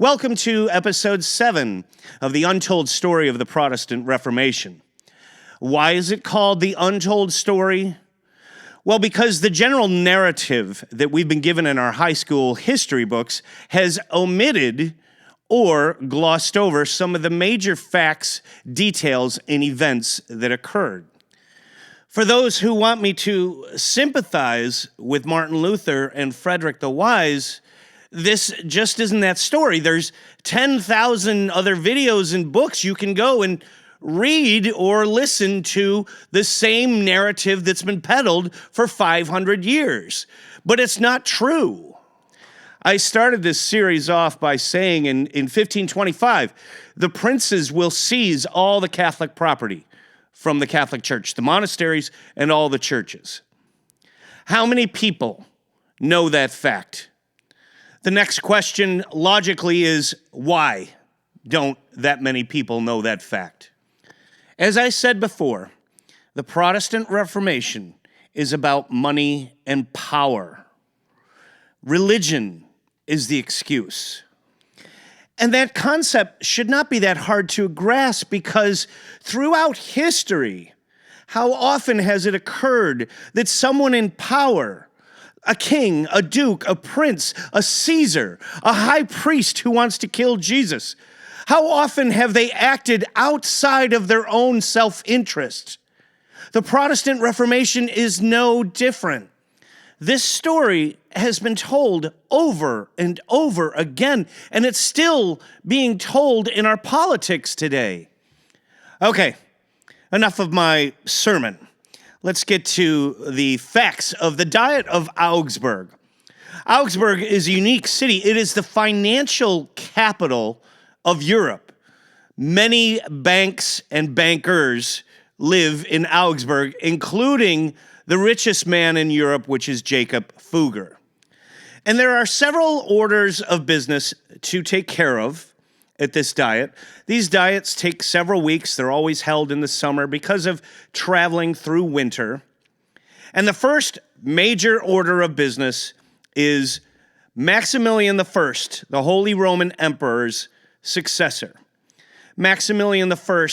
Welcome to episode 7 of the untold story of the Protestant Reformation. Why is it called the untold story? Well, because the general narrative that we've been given in our high school history books has omitted or glossed over some of the major facts, details, and events that occurred. For those who want me to sympathize with Martin Luther and Frederick the Wise, this just isn't that story. There's 10,000 other videos and books you can go and read or listen to the same narrative that's been peddled for 500 years. But it's not true. I started this series off by saying in 1525, the princes will seize all the Catholic property from the Catholic Church, the monasteries and all the churches. How many people know that fact? The next question, logically, is why don't that many people know that fact? As I said before, the Protestant Reformation is about money and power. Religion is the excuse. And that concept should not be that hard to grasp because throughout history, how often has it occurred that someone in power, a king, a duke, a prince, a Caesar, a high priest who wants to kill Jesus, how often have they acted outside of their own self-interest? The Protestant Reformation is no different. This story has been told over and over again, and it's still being told in our politics today. Okay, enough of my sermon. Let's get to the facts of the Diet of Augsburg. Augsburg is a unique city. It is the financial capital of Europe. Many banks and bankers live in Augsburg, including the richest man in Europe, which is Jacob Fugger. And there are several orders of business to take care of at this diet. These diets take several weeks. They're always held in the summer because of traveling through winter. And the first major order of business is Maximilian I, the Holy Roman Emperor's successor. Maximilian I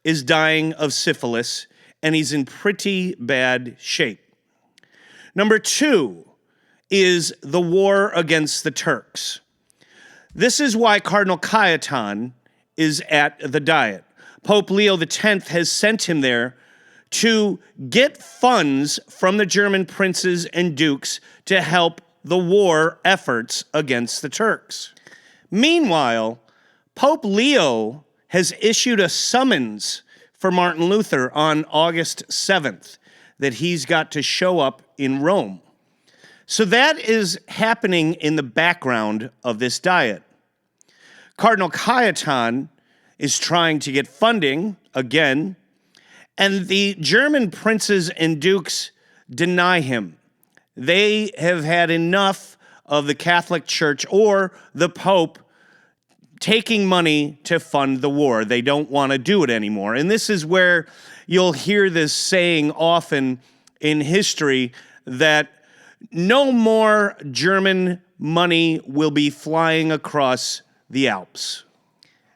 is dying of syphilis, and he's in pretty bad shape. Number 2 is the war against the Turks. This is why Cardinal Cajetan is at the Diet. Pope Leo X has sent him there to get funds from the German princes and dukes to help the war efforts against the Turks. Meanwhile, Pope Leo has issued a summons for Martin Luther on August 7th that he's got to show up in Rome. So that is happening in the background of this diet. Cardinal Cajetan is trying to get funding again, and the German princes and dukes deny him. They have had enough of the Catholic Church or the Pope taking money to fund the war. They don't want to do it anymore. And this is where you'll hear this saying often in history that no more German money will be flying across the Alps.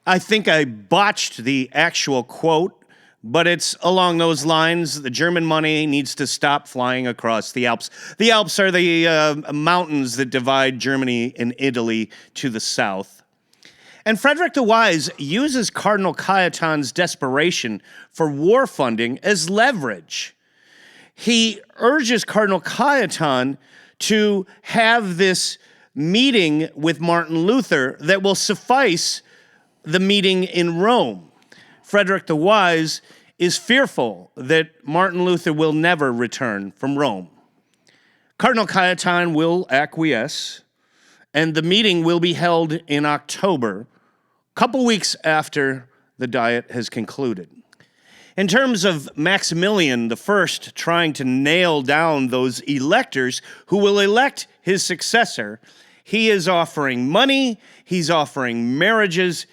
I think I botched the actual quote, but it's along those lines. The German money needs to stop flying across the Alps. The Alps are the mountains that divide Germany and Italy to the south. And Frederick the Wise uses Cardinal Cajetan's desperation for war funding as leverage. He urges Cardinal Cajetan to have this meeting with Martin Luther that will suffice the meeting in Rome. Frederick the Wise is fearful that Martin Luther will never return from Rome. Cardinal Cajetan will acquiesce, and the meeting will be held in October, a couple weeks after the diet has concluded. In terms of Maximilian I trying to nail down those electors who will elect his successor, he is offering money, he's offering marriages,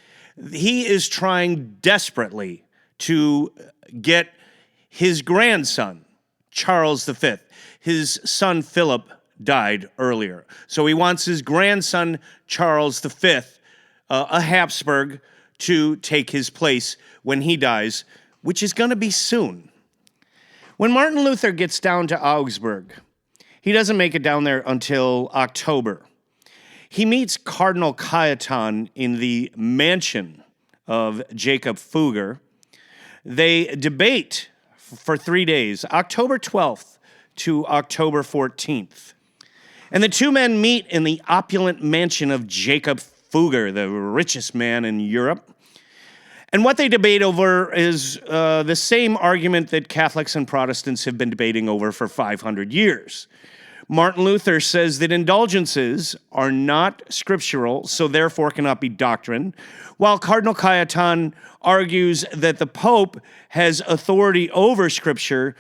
he is trying desperately to get his grandson, Charles V. His son Philip died earlier. So he wants his grandson, Charles V, a Habsburg to take his place when he dies, which is going to be soon. When Martin Luther gets down to Augsburg, he doesn't make it down there until October. He meets Cardinal Cajetan in the mansion of Jacob Fugger. They debate for 3 days, October 12th to October 14th. And the two men meet in the opulent mansion of Jacob Fugger, the richest man in Europe. And what they debate over is the same argument that Catholics and Protestants have been debating over for 500 years. Martin Luther says that indulgences are not scriptural, so therefore cannot be doctrine, while Cardinal Cajetan argues that the Pope has authority over Scripture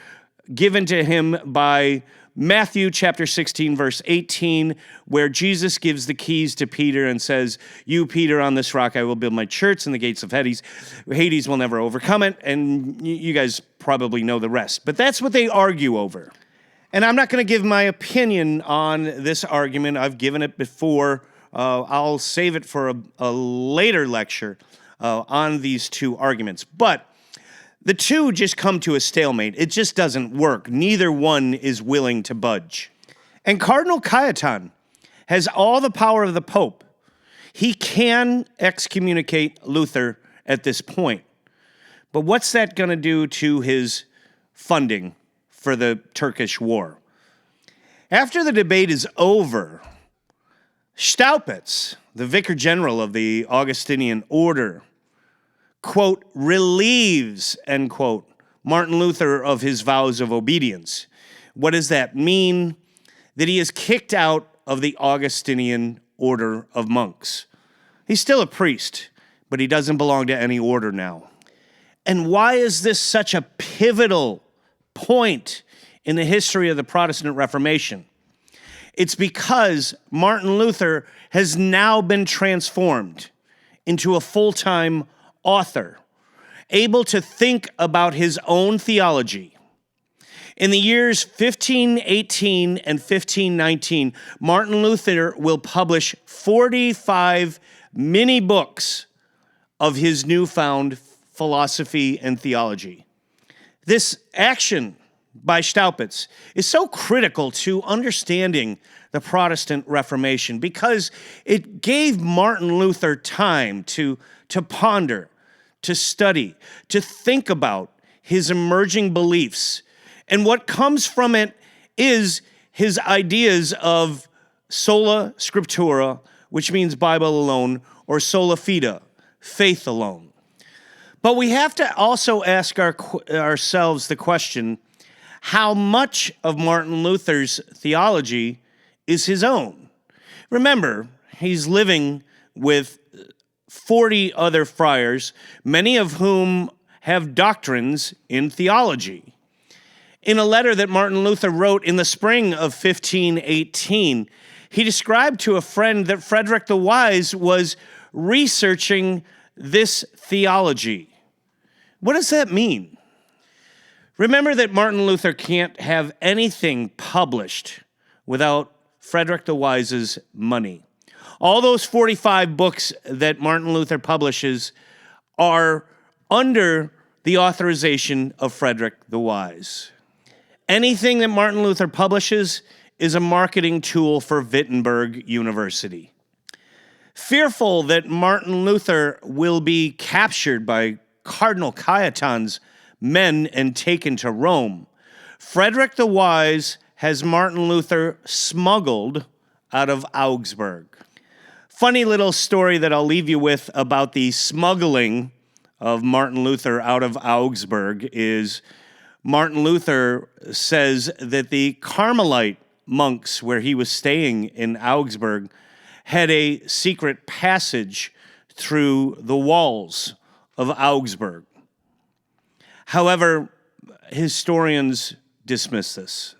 given to him by Matthew chapter 16, verse 18, where Jesus gives the keys to Peter and says, "You, Peter, on this rock I will build my church, and the gates of Hades will never overcome it." And you guys probably know the rest. But that's what they argue over. And I'm not going to give my opinion on this argument. I've given it before. I'll save it for a later lecture on these two arguments. But the two just come to a stalemate. It just doesn't work. Neither one is willing to budge. And Cardinal Cajetan has all the power of the Pope. He can excommunicate Luther at this point. But what's that going to do to his funding for the Turkish war? After the debate is over, Staupitz, the vicar general of the Augustinian order, quote, relieves, end quote, Martin Luther of his vows of obedience. What does that mean? That he is kicked out of the Augustinian order of monks. He's still a priest, but he doesn't belong to any order now. And why is this such a pivotal point in the history of the Protestant Reformation? It's because Martin Luther has now been transformed into a full-time author, able to think about his own theology. In the years 1518 and 1519, Martin Luther will publish 45 mini books of his newfound philosophy and theology. This action by Staupitz is so critical to understanding the Protestant Reformation because it gave Martin Luther time to ponder, to study, to think about his emerging beliefs. And what comes from it is his ideas of sola scriptura, which means Bible alone, or sola fide, faith alone. But we have to also ask ourselves the question, how much of Martin Luther's theology is his own? Remember, he's living with 40 other friars, many of whom have doctrines in theology. In a letter that Martin Luther wrote in the spring of 1518, he described to a friend that Frederick the Wise was researching this theology. What does that mean? Remember that Martin Luther can't have anything published without Frederick the Wise's money. All those 45 books that Martin Luther publishes are under the authorization of Frederick the Wise. Anything that Martin Luther publishes is a marketing tool for Wittenberg University. Fearful that Martin Luther will be captured by Cardinal Cajetan's men and taken to Rome, Frederick the Wise has Martin Luther smuggled out of Augsburg. Funny little story that I'll leave you with about the smuggling of Martin Luther out of Augsburg is Martin Luther says that the Carmelite monks where he was staying in Augsburg had a secret passage through the walls of Augsburg. However, historians dismiss this.